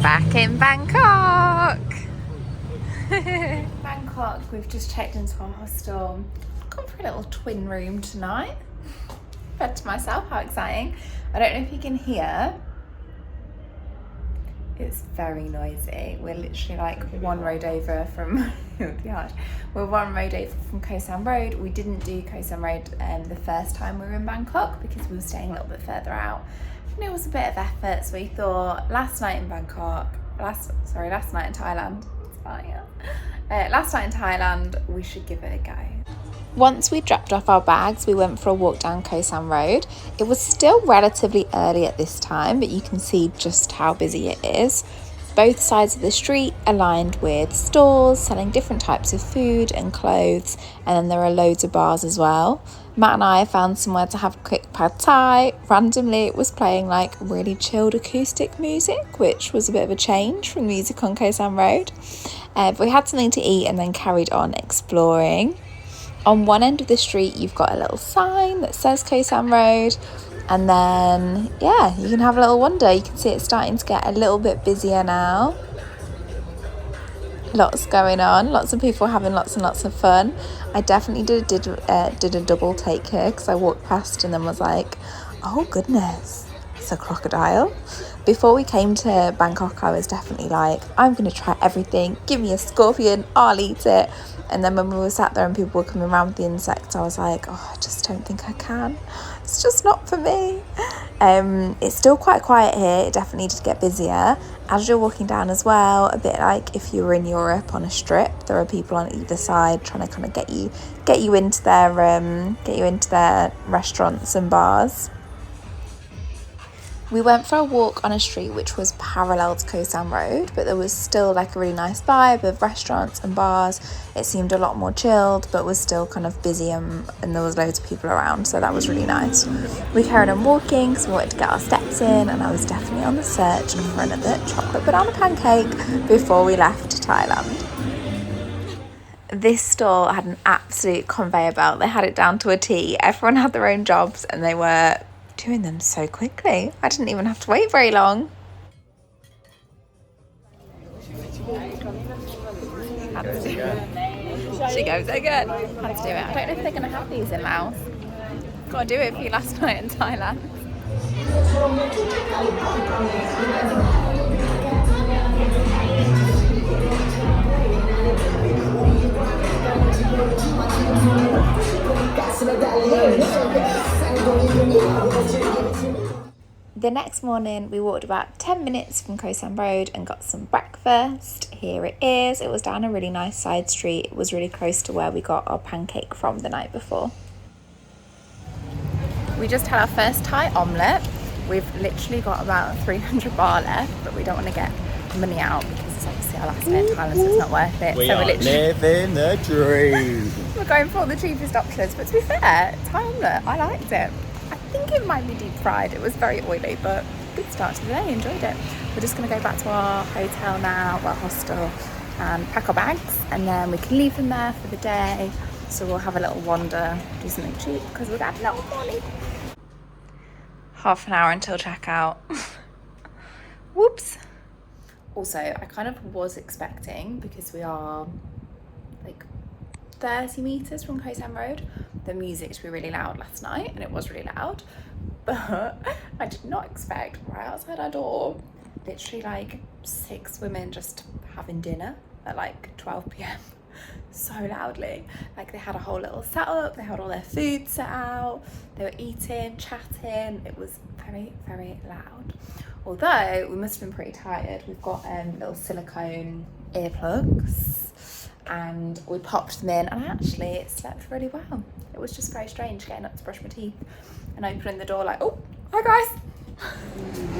Back in Bangkok. Bangkok, we've just checked into our hostel. Gone for a little twin room tonight. Bed to myself, how exciting. I don't know if you can hear. It's very noisy. We're literally like one road over from We're one road over from Koh Sam Road. We didn't do Koh Sam Road the first time we were in Bangkok because we were staying a little bit further out. And it was a bit of effort, so we thought last night in Thailand. Last night in Thailand, we should give it a go. Once we dropped off our bags, we went for a walk down Koh Sam Road. It was still relatively early at this time, but you can see just how busy it is. Both sides of the street are lined with stores selling different types of food and clothes, and then there are loads of bars as well. Matt and I found somewhere to have a quick pad thai. Randomly, it was playing like really chilled acoustic music, which was a bit of a change from music on Koh Sam Road. But we had something to eat and then carried on exploring. On one end of the street, you've got a little sign that says Koh Sam Road. And then, yeah, you can have a little wander. You can see it's starting to get a little bit busier now. Lots going on. Lots of people having lots and lots of fun. I definitely did a double take here because I walked past and then was like, oh goodness, it's a crocodile. Before we came to Bangkok, I was definitely like, I'm going to try everything. Give me a scorpion, I'll eat it. And then when we were sat there and people were coming around with the insects, I was like, oh, I just don't think I can. It's just not for me. It's still quite quiet here. It definitely did get busier. As you're walking down as well, a bit like if you were in Europe on a strip, there are people on either side trying to kind of get you into their restaurants and bars. We went for a walk on a street which was parallel to Koh Sam Road, but there was still like a really nice vibe of restaurants and bars. It seemed a lot more chilled, but was still kind of busy and there was loads of people around, so that was really nice. We carried on walking because we wanted to get our steps in, and I was definitely on the search for another chocolate banana pancake before we left Thailand. This store had an absolute conveyor belt. They had it down to a T. Everyone had their own jobs and they were doing them so quickly. I didn't even have to wait very long. She goes so good. Had to do it. I don't know if they're going to have these in Laos. Got to do it for you last night in Thailand. The next morning we walked about 10 minutes from Koh Sam Road and got some breakfast. Here it is. It was down a really nice side street. It was really close to where we got our pancake from the night before. We just had our first Thai omelette. We've literally got about 300 baht left, but we don't want to get money out because it's obviously our last day in Thailand, so it's not worth it. We so are living the dream. We're going for all the cheapest options, but to be fair, Thai omelette, I liked it. I think it might be deep fried. It was very oily, but good start to the day. Enjoyed it. We're just going to go back to our hotel now, our hostel, and pack our bags, and then we can leave them there for the day. So we'll have a little wander, do something cheap because we've got no money. Half an hour until checkout. Whoops. Also, I kind of was expecting, because we are like 30 meters from Koh Sam Road, the music to be really loud last night, and it was really loud, but I did not expect right outside our door literally like 6 women just having dinner at like 12 p.m. so loudly. Like they had a whole little setup, they had all their food set out, they were eating, chatting. It was very, very loud. Although we must have been pretty tired. We've got little silicone earplugs and we popped them in, and I actually slept really well. It was just very strange getting up to brush my teeth and opening the door like, oh, hi guys.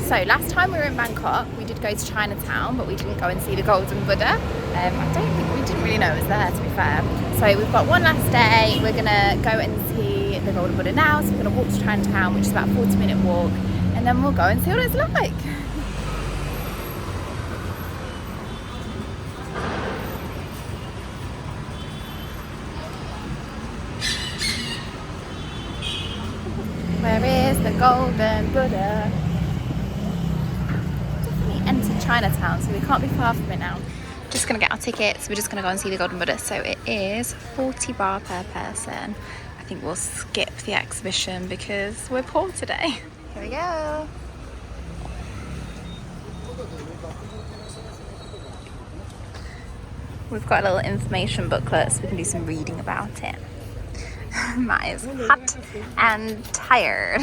So last time we were in Bangkok, we did go to Chinatown, but we didn't go and see the Golden Buddha. I don't think we didn't really know it was there, to be fair. So we've got one last day. We're gonna go and see the Golden Buddha now. So we're gonna walk to Chinatown, which is about a 40-minute walk, and then we'll go and see what it's like. Where is the Golden Buddha? Definitely entered Chinatown, so we can't be far from it now. Just gonna get our tickets. We're just gonna go and see the Golden Buddha. So it is 40 baht per person. I think we'll skip the exhibition because we're poor today. Here we go. We've got a little information booklet so we can do some reading about it. Matt is hot and tired.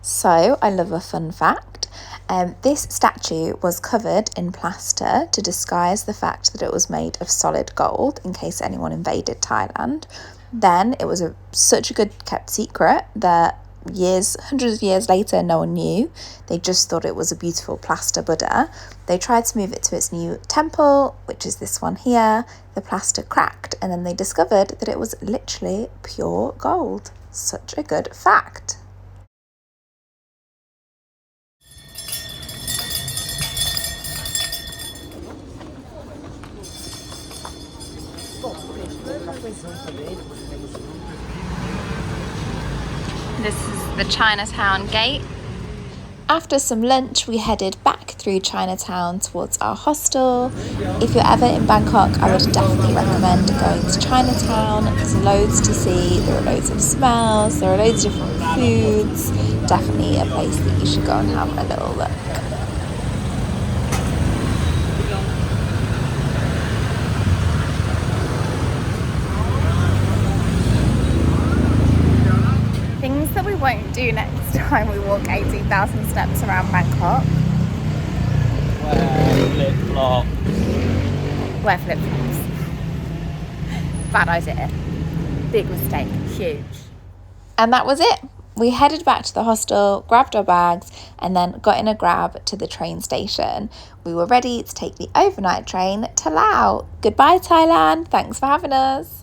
So, I love a fun fact. This statue was covered in plaster to disguise the fact that it was made of solid gold in case anyone invaded Thailand. Then it was such a good kept secret that hundreds of years later, no one knew. They just thought it was a beautiful plaster Buddha. They tried to move it to its new temple, which is this one here. The plaster cracked, and then they discovered that it was literally pure gold. Such a good fact. This is the Chinatown gate. After some lunch, we headed back through Chinatown towards our hostel. If you're ever in Bangkok, I would definitely recommend going to Chinatown. There's loads to see, there are loads of smells, there are loads of different foods. Definitely a place that you should go and have a little look. Things that we won't do next time we walk 18,000 steps around Bangkok. Wear flip-flops. Wear flip-flops. Bad idea. Big mistake. Huge. And that was it. We headed back to the hostel, grabbed our bags, and then got in a grab to the train station. We were ready to take the overnight train to Laos. Goodbye, Thailand. Thanks for having us.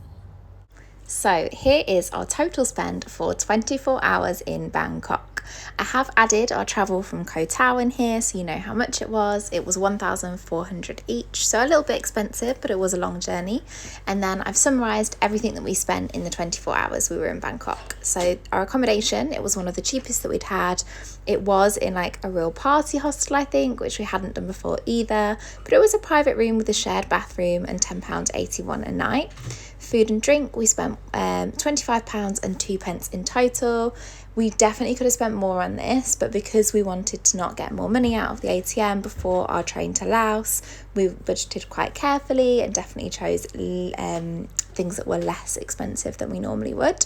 So here is our total spend for 24 hours in Bangkok. I have added our travel from Koh Tao in here so you know how much it was. It was 1,400 each, so a little bit expensive, but it was a long journey. And then I've summarised everything that we spent in the 24 hours we were in Bangkok. So our accommodation, it was one of the cheapest that we'd had. It was in like a real party hostel, I think, which we hadn't done before either, but it was a private room with a shared bathroom and £10.81 a night. Food and drink, we spent £25 and 2 pence in total. We definitely could have spent more on this, but because we wanted to not get more money out of the ATM before our train to Laos, we budgeted quite carefully and definitely chose things that were less expensive than we normally would.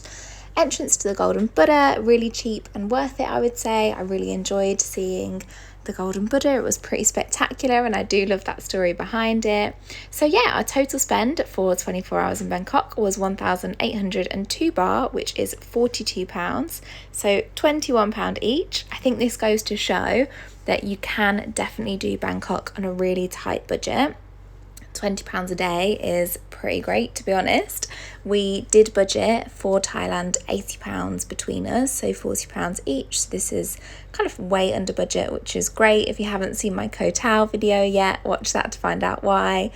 Entrance to the Golden Buddha, really cheap and worth it, I would say. I really enjoyed seeing the Golden Buddha. It was pretty spectacular and I do love that story behind it. So yeah, our total spend for 24 hours in Bangkok was 1,802 baht, which is £42, so £21 each. I think this goes to show that you can definitely do Bangkok on a really tight budget. £20 a day is pretty great, to be honest. We did budget for Thailand £80 between us, so £40 each. So this is kind of way under budget, which is great. If you haven't seen my Koh Tao video yet, watch that to find out why.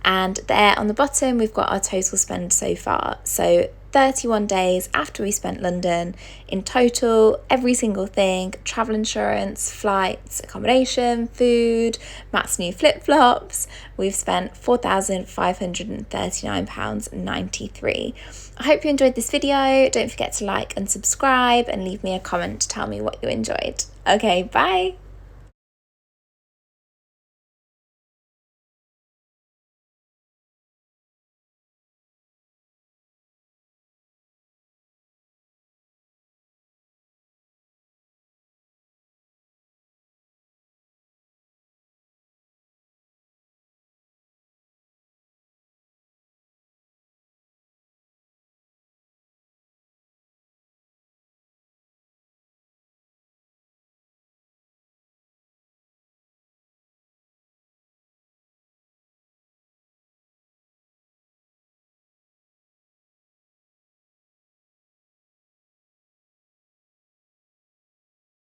And there on the bottom, we've got our total spend so far. So 31 days after we spent London, in total, every single thing, travel insurance, flights, accommodation, food, Matt's new flip-flops, we've spent £4,539.93. I hope you enjoyed this video. Don't forget to like and subscribe and leave me a comment to tell me what you enjoyed. Okay, bye.